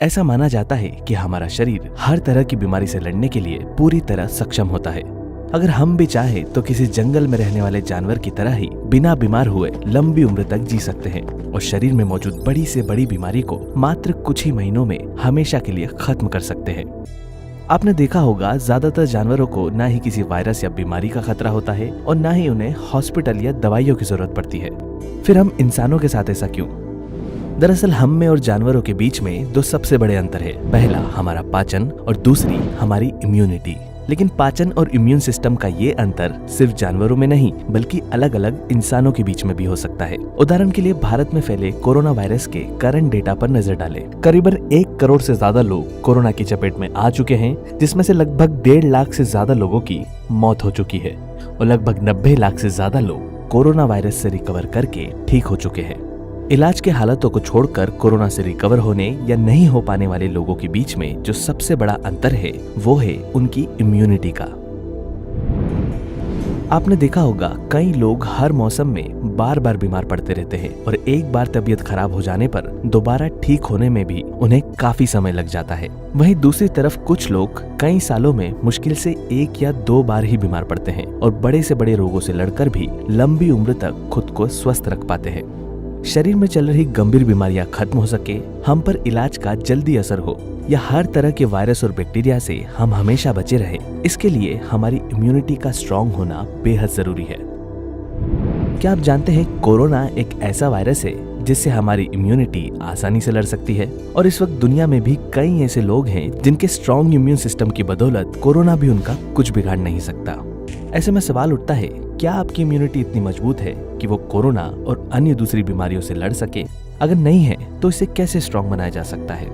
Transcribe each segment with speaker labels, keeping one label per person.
Speaker 1: ऐसा माना जाता है कि हमारा शरीर हर तरह की बीमारी से लड़ने के लिए पूरी तरह सक्षम होता है। अगर हम भी चाहे तो किसी जंगल में रहने वाले जानवर की तरह ही बिना बीमार हुए लंबी उम्र तक जी सकते हैं और शरीर में मौजूद बड़ी से बड़ी बीमारी को मात्र कुछ ही महीनों में हमेशा के लिए खत्म कर सकते हैं। आपने देखा होगा, ज्यादातर जानवरों को ना ही किसी वायरस या बीमारी का खतरा होता है और ना ही उन्हें हॉस्पिटल या दवाइयों की जरूरत पड़ती है। फिर हम इंसानों के साथ ऐसा क्यों? दरअसल हम में और जानवरों के बीच में दो सबसे बड़े अंतर है। पहला हमारा पाचन और दूसरी हमारी इम्यूनिटी। लेकिन पाचन और इम्यून सिस्टम का ये अंतर सिर्फ जानवरों में नहीं बल्कि अलग अलग इंसानों के बीच में भी हो सकता है। उदाहरण के लिए भारत में फैले कोरोना वायरस के करंट डेटा पर नजर डालें। करीबन 1 करोड़ से ज्यादा लोग कोरोना की चपेट में आ चुके हैं, जिसमें से लगभग 1.5 लाख से ज्यादा लोगों की मौत हो चुकी है और लगभग 90 लाख से ज्यादा लोग कोरोना वायरस से रिकवर करके ठीक हो चुके हैं। इलाज के हालातों को छोड़कर कोरोना से रिकवर होने या नहीं हो पाने वाले लोगों के बीच में जो सबसे बड़ा अंतर है वो है उनकी इम्यूनिटी का। आपने देखा होगा, कई लोग हर मौसम में बार बार बीमार पड़ते रहते हैं और एक बार तबीयत खराब हो जाने पर दोबारा ठीक होने में भी उन्हें काफी समय लग जाता है। वहीं दूसरी तरफ कुछ लोग कई सालों में मुश्किल से 1 या 2 बार ही बीमार पड़ते हैं और बड़े से बड़े रोगों से लड़कर भी लंबी उम्र तक खुद को स्वस्थ रख पाते हैं। शरीर में चल रही गंभीर बीमारियां खत्म हो सके, हम पर इलाज का जल्दी असर हो या हर तरह के वायरस और बैक्टीरिया से हम हमेशा बचे रहे, इसके लिए हमारी इम्यूनिटी का स्ट्रांग होना बेहद जरूरी है। क्या आप जानते हैं, कोरोना एक ऐसा वायरस है जिससे हमारी इम्यूनिटी आसानी से लड़ सकती है और इस वक्त दुनिया में भी कई ऐसे लोग हैं जिनके स्ट्रांग इम्यून सिस्टम की बदौलत कोरोना भी उनका कुछ बिगाड़ नहीं सकता। ऐसे में सवाल उठता है, क्या आपकी इम्यूनिटी इतनी मजबूत है कि वो कोरोना और अन्य दूसरी बीमारियों से लड़ सके? अगर नहीं है तो इसे कैसे स्ट्रांग बनाया जा सकता है?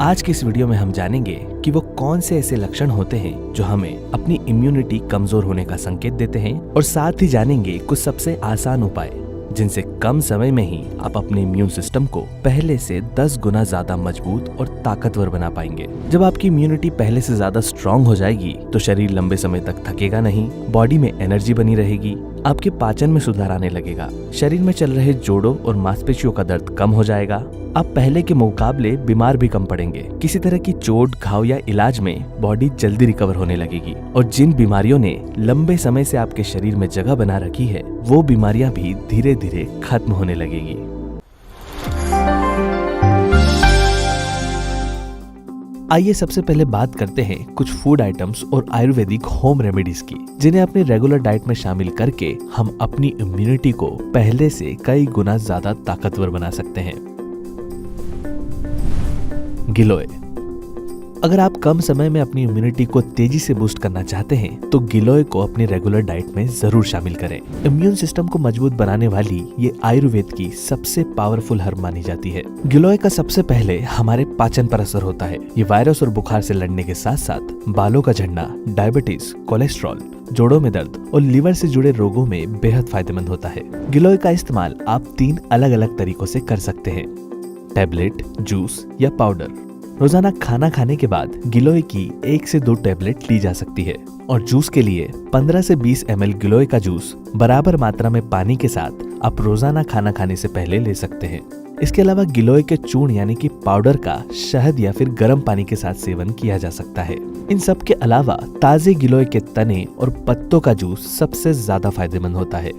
Speaker 1: आज के इस वीडियो में हम जानेंगे कि वो कौन से ऐसे लक्षण होते हैं जो हमें अपनी इम्यूनिटी कमजोर होने का संकेत देते हैं और साथ ही जानेंगे कुछ सबसे आसान उपाय जिनसे कम समय में ही आप अपने इम्यून सिस्टम को पहले से 10 गुना ज्यादा मजबूत और ताकतवर बना पाएंगे। जब आपकी इम्यूनिटी पहले से ज्यादा स्ट्रांग हो जाएगी तो शरीर लंबे समय तक थकेगा नहीं, बॉडी में एनर्जी बनी रहेगी, आपके पाचन में सुधार आने लगेगा, शरीर में चल रहे जोड़ों और मांसपेशियों का दर्द कम हो जाएगा, आप पहले के मुकाबले बीमार भी कम पड़ेंगे, किसी तरह की चोट, घाव या इलाज में बॉडी जल्दी रिकवर होने लगेगी और जिन बीमारियों ने लंबे समय से आपके शरीर में जगह बना रखी है वो बीमारियां भी धीरे धीरे खत्म होने लगेगी। आइए सबसे पहले बात करते हैं कुछ फूड आइटम्स और आयुर्वेदिक होम रेमेडीज की, जिन्हें अपने रेगुलर डाइट में शामिल करके हम अपनी इम्यूनिटी को पहले से कई गुना ज्यादा ताकतवर बना सकते हैं। गिलोय। अगर आप कम समय में अपनी इम्यूनिटी को तेजी से बूस्ट करना चाहते हैं तो गिलोय को अपनी रेगुलर डाइट में जरूर शामिल करें। इम्यून सिस्टम को मजबूत बनाने वाली ये आयुर्वेद की सबसे पावरफुल हर्ब मानी जाती है। गिलोय का सबसे पहले हमारे पाचन पर असर होता है। ये वायरस और बुखार से लड़ने के साथ साथ बालों का झड़ना, डायबिटीज, कोलेस्ट्रॉल, जोड़ों में दर्द और लीवर से जुड़े रोगों में बेहद फायदेमंद होता है। गिलोय का इस्तेमाल आप 3 अलग अलग तरीकों से कर सकते हैं, टैबलेट, जूस या पाउडर। रोजाना खाना खाने के बाद गिलोय की 1 से 2 टैबलेट ली जा सकती है और जूस के लिए 15 से 20 ml गिलोय का जूस बराबर मात्रा में पानी के साथ आप रोजाना खाना खाने से पहले ले सकते हैं। इसके अलावा गिलोय के चूर्ण यानी कि पाउडर का शहद या फिर गर्म पानी के साथ सेवन किया जा सकता है। इन सब के अलावा ताजे गिलोय के तने और पत्तों का जूस सबसे ज्यादा फायदेमंद होता है।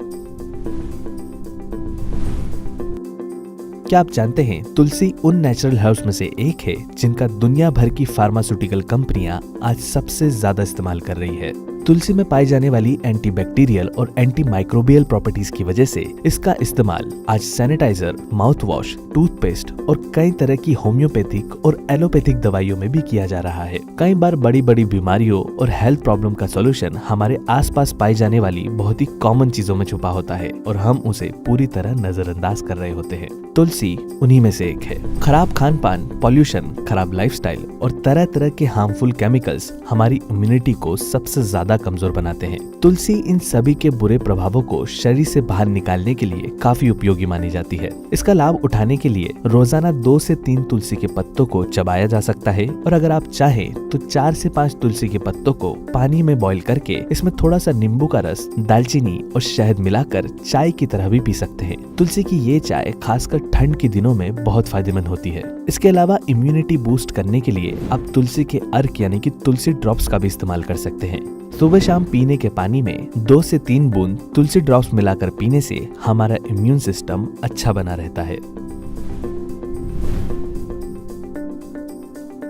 Speaker 1: क्या आप जानते हैं, तुलसी उन नेचुरल हर्ब्स में से एक है जिनका दुनिया भर की फार्मास्यूटिकल कंपनियां आज सबसे ज्यादा इस्तेमाल कर रही है। तुलसी में पाई जाने वाली एंटीबैक्टीरियल और एंटी माइक्रोबियल प्रॉपर्टीज की वजह से इसका इस्तेमाल आज सैनिटाइजर, माउथ वॉश, टूथपेस्ट और कई तरह की होम्योपैथिक और एलोपैथिक दवाइयों में भी किया जा रहा है। कई बार बड़ी बड़ी बीमारियों और हेल्थ प्रॉब्लम का सॉल्यूशन हमारे आसपास पाई जाने वाली बहुत ही कॉमन चीजों में छुपा होता है और हम उसे पूरी तरह नजरअंदाज कर रहे होते हैं। तुलसी उन्हीं में से एक है। खराब खान पान, पॉल्यूशन, खराब लाइफस्टाइल और तरह तरह के हार्मफुल केमिकल्स हमारी इम्यूनिटी को सबसे ज्यादा कमजोर बनाते हैं। तुलसी इन सभी के बुरे प्रभावों को शरीर से बाहर निकालने के लिए काफी उपयोगी मानी जाती है। इसका लाभ उठाने के लिए रोजाना 2 से 3 तुलसी के पत्तों को चबाया जा सकता है और अगर आप चाहें तो 4 से 5 तुलसी के पत्तों को पानी में बॉईल करके इसमें थोड़ा सा नींबू का रस, दालचीनी और शहद मिलाकर चाय की तरह भी पी सकते हैं। तुलसी की ये चाय खासकर ठंड के दिनों में बहुत फायदेमंद होती है। इसके अलावा इम्यूनिटी बूस्ट करने के लिए आप तुलसी के अर्क यानी कि तुलसी ड्रॉप्स का भी इस्तेमाल कर सकते हैं। सुबह शाम पीने के पानी में 2 से 3 बूंद तुलसी ड्रॉप्स मिलाकर पीने से हमारा इम्यून सिस्टम अच्छा बना रहता है।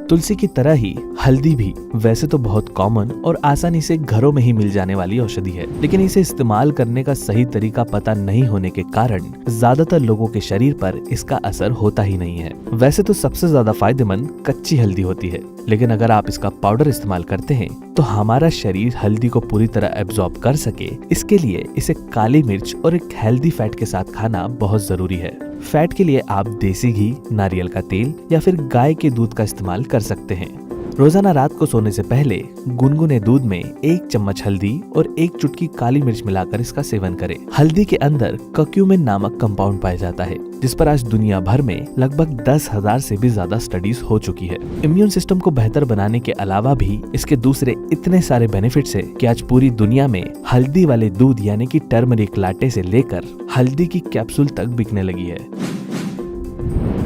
Speaker 1: तुलसी की तरह ही हल्दी भी वैसे तो बहुत कॉमन और आसानी से घरों में ही मिल जाने वाली औषधि है, लेकिन इसे इस्तेमाल करने का सही तरीका पता नहीं होने के कारण ज्यादातर लोगों के शरीर पर इसका असर होता ही नहीं है। वैसे तो सबसे ज्यादा फायदेमंद कच्ची हल्दी होती है, लेकिन अगर आप इसका पाउडर इस्तेमाल करते हैं तो हमारा शरीर हल्दी को पूरी तरह एब्जॉर्ब कर सके, इसके लिए इसे काली मिर्च और एक हेल्दी फैट के साथ खाना बहुत जरूरी है। फैट के लिए आप देसी घी, नारियल का तेल या फिर गाय के दूध का इस्तेमाल कर सकते हैं। रोजाना रात को सोने से पहले गुनगुने दूध में 1 चम्मच हल्दी और 1 चुटकी काली मिर्च मिलाकर इसका सेवन करें। हल्दी के अंदर कर्क्यूमिन नामक कंपाउंड पाया जाता है, जिस पर आज दुनिया भर में लगभग 10,000 से भी ज्यादा स्टडीज हो चुकी है। इम्यून सिस्टम को बेहतर बनाने के अलावा भी इसके दूसरे इतने सारे बेनिफिट्स है कि आज पूरी दुनिया में हल्दी वाले दूध यानी कि टर्मरिक लाटे से लेकर हल्दी की कैप्सूल तक बिकने लगी है।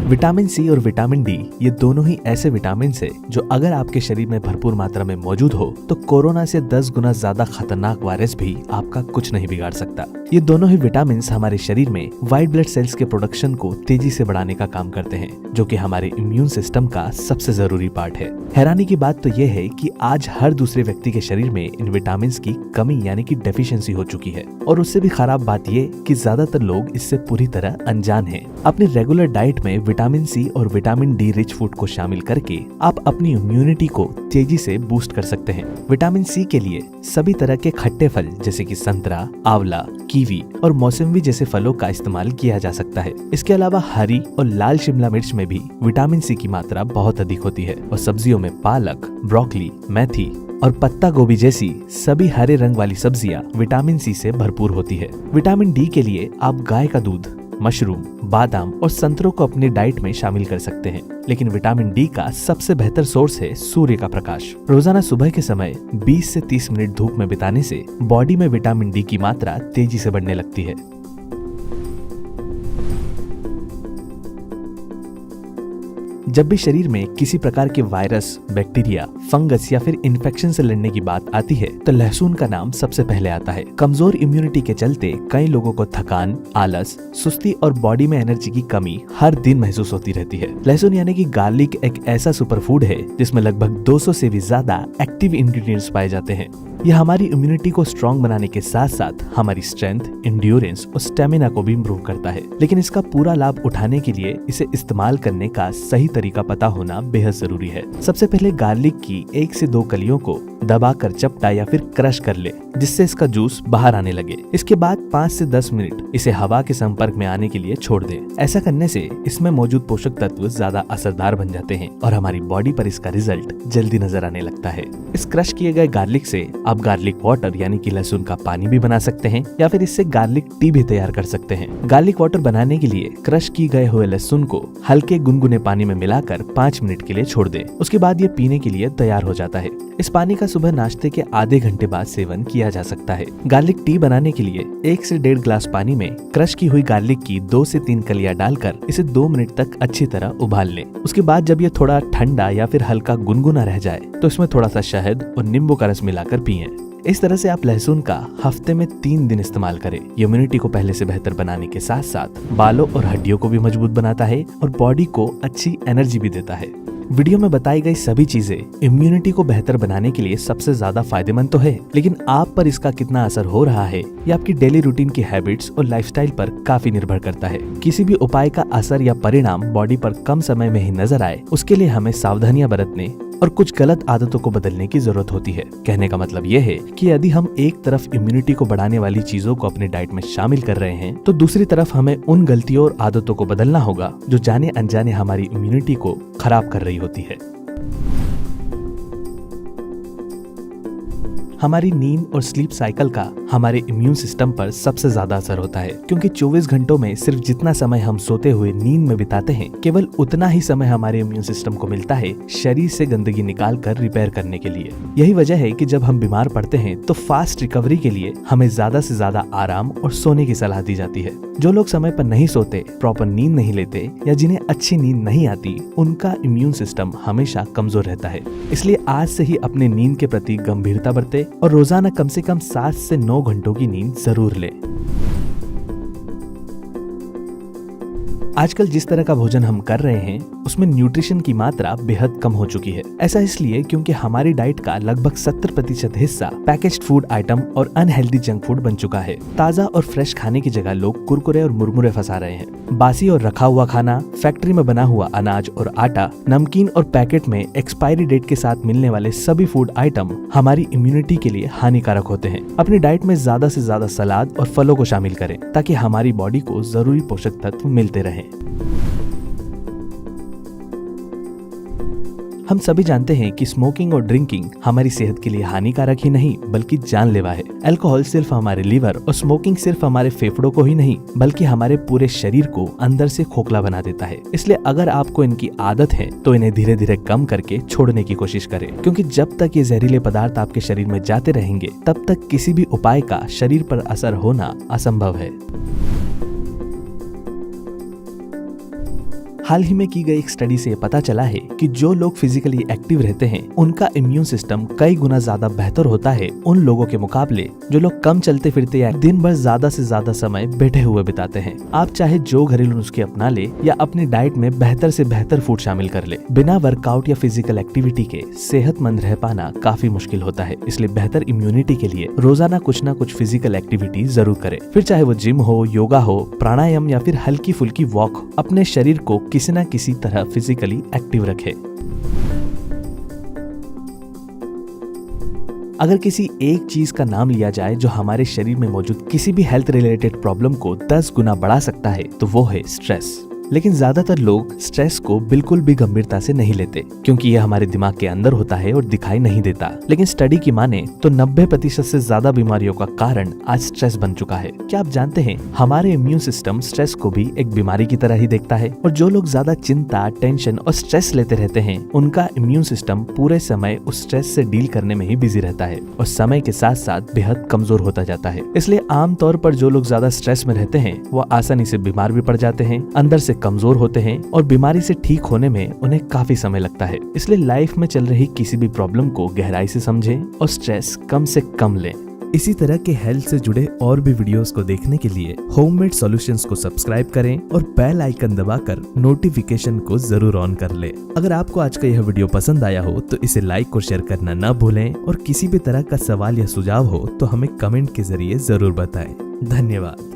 Speaker 1: विटामिन सी और विटामिन डी ये दोनों ही ऐसे विटामिन है जो अगर आपके शरीर में भरपूर मात्रा में मौजूद हो तो कोरोना से 10 गुना ज्यादा खतरनाक वायरस भी आपका कुछ नहीं बिगाड़ सकता। ये दोनों ही विटामिन हमारे शरीर में व्हाइट ब्लड सेल्स के प्रोडक्शन को तेजी से बढ़ाने का काम करते हैं, जो कि हमारे इम्यून सिस्टम का सबसे जरूरी पार्ट है। हैरानी की बात तो ये है कि आज हर दूसरे व्यक्ति के शरीर में इन विटामिन की कमी यानी कि डेफिशिएंसी हो चुकी है, और उससे भी खराब बात ये कि ज्यादातर लोग इससे पूरी तरह अनजान हैं। अपनी रेगुलर डाइट में विटामिन सी और विटामिन डी रिच फूड को शामिल करके आप अपनी इम्यूनिटी को तेजी से बूस्ट कर सकते हैं। विटामिन सी के लिए सभी तरह के खट्टे फल जैसे कि संतरा, आंवला, कीवी और मौसम्बी जैसे फलों का इस्तेमाल किया जा सकता है। इसके अलावा हरी और लाल शिमला मिर्च में भी विटामिन सी की मात्रा बहुत अधिक होती है, और सब्जियों में पालक, ब्रोकली, मेथी और पत्ता गोभी जैसी सभी हरे रंग वाली सब्जियां विटामिन सी से भरपूर होती है। विटामिन डी के लिए आप गाय का दूध, मशरूम, बादाम और संतरों को अपनी डाइट में शामिल कर सकते हैं, लेकिन विटामिन डी का सबसे बेहतर सोर्स है सूर्य का प्रकाश। रोजाना सुबह के समय 20 से 30 मिनट धूप में बिताने से बॉडी में विटामिन डी की मात्रा तेजी से बढ़ने लगती है। जब भी शरीर में किसी प्रकार के वायरस, बैक्टीरिया, फंगस या फिर इन्फेक्शन से लड़ने की बात आती है तो लहसुन का नाम सबसे पहले आता है। कमजोर इम्यूनिटी के चलते कई लोगों को थकान, आलस, सुस्ती और बॉडी में एनर्जी की कमी हर दिन महसूस होती रहती है। लहसुन यानी कि गार्लिक एक ऐसा सुपर फूड है जिसमें लगभग 200 से भी ज्यादा एक्टिव इंग्रेडिएंट्स पाए जाते हैं। यह हमारी इम्यूनिटी को स्ट्रॉन्ग बनाने के साथ साथ हमारी स्ट्रेंथ, इंड्योरेंस और स्टेमिना को भी इम्प्रूव करता है, लेकिन इसका पूरा लाभ उठाने के लिए इसे इस्तेमाल करने का सही तरीका पता होना बेहद जरूरी है। सबसे पहले गार्लिक की 1 से 2 कलियों को दबाकर चपटा या फिर क्रश कर ले, जिससे इसका जूस बाहर आने लगे। इसके बाद 5 से 10 मिनट इसे हवा के संपर्क में आने के लिए छोड़ दें। ऐसा करने से इसमें मौजूद पोषक तत्व ज्यादा असरदार बन जाते हैं और हमारी बॉडी पर इसका रिजल्ट जल्दी नजर आने लगता है। इस क्रश किए गए गार्लिक से आप गार्लिक वाटर यानी कि लहसुन का पानी भी बना सकते हैं या फिर इससे गार्लिक टी भी तैयार कर सकते हैं। गार्लिक वाटर बनाने के लिए क्रश की गए हुए लहसुन को हल्के गुनगुने पानी में मिलाकर 5 मिनट के लिए छोड़ दें। उसके बाद ये पीने के लिए तैयार हो जाता है। इस पानी का सुबह नाश्ते के आधे घंटे बाद सेवन किया जा सकता है। गार्लिक टी बनाने के लिए 1 से 1.5 ग्लास पानी में क्रश की हुई गार्लिक की 2 से 3 कलियां डालकर इसे 2 मिनट तक अच्छी तरह उबाल लें। उसके बाद जब ये थोड़ा ठंडा या फिर हल्का गुनगुना रह जाए तो इसमें थोड़ा सा शहद और नींबू का रस मिलाकर पिएं। इस तरह से आप लहसुन का हफ्ते में 3 दिन इस्तेमाल करें। इम्यूनिटी को पहले से बेहतर बनाने के साथ साथ बालों और हड्डियों को भी मजबूत बनाता है और बॉडी को अच्छी एनर्जी भी देता है। वीडियो में बताई गई सभी चीजें इम्यूनिटी को बेहतर बनाने के लिए सबसे ज्यादा फायदेमंद तो है, लेकिन आप पर इसका कितना असर हो रहा है ये आपकी डेली रूटीन की हैबिट्स और लाइफस्टाइल पर काफी निर्भर करता है। किसी भी उपाय का असर या परिणाम बॉडी पर कम समय में ही नजर आए, उसके लिए हमें सावधानियां बरतने और कुछ गलत आदतों को बदलने की जरूरत होती है। कहने का मतलब ये है कि यदि हम एक तरफ इम्यूनिटी को बढ़ाने वाली चीजों को अपनी डाइट में शामिल कर रहे हैं तो दूसरी तरफ हमें उन गलतियों और आदतों को बदलना होगा जो जाने अनजाने हमारी इम्यूनिटी को खराब कर रही होती है। हमारी नींद और स्लीप साइकिल का हमारे इम्यून सिस्टम पर सबसे ज्यादा असर होता है, क्योंकि 24 घंटों में सिर्फ जितना समय हम सोते हुए नींद में बिताते हैं, केवल उतना ही समय हमारे इम्यून सिस्टम को मिलता है शरीर से गंदगी निकाल कर रिपेयर करने के लिए। यही वजह है कि जब हम बीमार पड़ते हैं तो फास्ट रिकवरी के लिए हमें ज्यादा से ज्यादा आराम और सोने की सलाह दी जाती है। जो लोग समय पर नहीं सोते, प्रॉपर नींद नहीं लेते या जिन्हें अच्छी नींद नहीं आती, उनका इम्यून सिस्टम हमेशा कमजोर रहता है। इसलिए आज से ही अपने नींद के प्रति गंभीरता बरते और रोजाना कम से कम 7 से 9 घंटों की नींद जरूर लें। आजकल जिस तरह का भोजन हम कर रहे हैं उसमें न्यूट्रिशन की मात्रा बेहद कम हो चुकी है। ऐसा इसलिए क्योंकि हमारी डाइट का लगभग 70% हिस्सा पैकेज्ड फूड आइटम और अनहेल्दी जंक फूड बन चुका है। ताज़ा और फ्रेश खाने की जगह लोग कुरकुरे और मुरमुरे फंसा रहे हैं। बासी और रखा हुआ खाना, फैक्ट्री में बना हुआ अनाज और आटा, नमकीन और पैकेट में एक्सपायरी डेट के साथ मिलने वाले सभी फूड आइटम हमारी इम्यूनिटी के लिए हानिकारक होते हैं। अपनी डाइट में ज्यादा से ज्यादा सलाद और फलों को शामिल करें ताकि हमारी बॉडी को जरूरी पोषक तत्व मिलते रहें। हम सभी जानते हैं कि स्मोकिंग और ड्रिंकिंग हमारी सेहत के लिए हानिकारक ही नहीं बल्कि जानलेवा है। अल्कोहल सिर्फ हमारे लीवर और स्मोकिंग सिर्फ हमारे फेफड़ों को ही नहीं बल्कि हमारे पूरे शरीर को अंदर से खोखला बना देता है। इसलिए अगर आपको इनकी आदत है तो इन्हें धीरे धीरे कम करके छोड़ने की कोशिश करें, क्योंकि जब तक ये जहरीले पदार्थ आपके शरीर में जाते रहेंगे तब तक किसी भी उपाय का शरीर पर असर होना असंभव है। हाल ही में की गई एक स्टडी से पता चला है कि जो लोग फिजिकली एक्टिव रहते हैं उनका इम्यून सिस्टम कई गुना ज्यादा बेहतर होता है उन लोगों के मुकाबले जो लोग कम चलते फिरते या दिन भर ज्यादा से ज्यादा समय बैठे हुए बिताते हैं। आप चाहे जो घरेलू नुस्खे अपना ले या अपनी डाइट में बेहतर से बेहतर फूड शामिल कर ले, बिना वर्कआउट या फिजिकल एक्टिविटी के सेहतमंद रह पाना काफी मुश्किल होता है। इसलिए बेहतर इम्यूनिटी के लिए रोजाना कुछ न कुछ फिजिकल एक्टिविटी जरूर करें, फिर चाहे वो जिम हो, योगा हो, प्राणायाम या फिर हल्की फुल्की वॉक। अपने शरीर को किसी न किसी तरह फिजिकली एक्टिव रखें। अगर किसी एक चीज का नाम लिया जाए जो हमारे शरीर में मौजूद किसी भी हेल्थ रिलेटेड प्रॉब्लम को 10 गुना बढ़ा सकता है तो वो है स्ट्रेस। लेकिन ज्यादातर लोग स्ट्रेस को बिल्कुल भी गंभीरता से नहीं लेते, क्योंकि यह हमारे दिमाग के अंदर होता है और दिखाई नहीं देता। लेकिन स्टडी की माने तो 90% से ज्यादा बीमारियों का कारण आज स्ट्रेस बन चुका है। क्या आप जानते हैं हमारे इम्यून सिस्टम स्ट्रेस को भी एक बीमारी की तरह ही देखता है, और जो लोग ज्यादा चिंता, टेंशन और स्ट्रेस लेते रहते हैं उनका इम्यून सिस्टम पूरे समय उस स्ट्रेस से डील करने में ही बिजी रहता है और समय के साथ साथ बेहद कमजोर होता जाता है। इसलिए आमतौर पर जो लोग ज्यादा स्ट्रेस में रहते हैं वो आसानी से बीमार भी पड़ जाते हैं, अंदर से कमजोर होते हैं और बीमारी से ठीक होने में उन्हें काफी समय लगता है। इसलिए लाइफ में चल रही किसी भी प्रॉब्लम को गहराई से समझें और स्ट्रेस कम से कम लें। इसी तरह के हेल्थ से जुड़े और भी वीडियोस को देखने के लिए होममेड सॉल्यूशंस को सब्सक्राइब करें और बेल आइकन दबाकर नोटिफिकेशन को जरूर ऑन कर लें। अगर आपको आज का यह वीडियो पसंद आया हो तो इसे लाइक और शेयर करना न भूलें, और किसी भी तरह का सवाल या सुझाव हो तो हमें कमेंट के जरिए जरूर बताएं। धन्यवाद।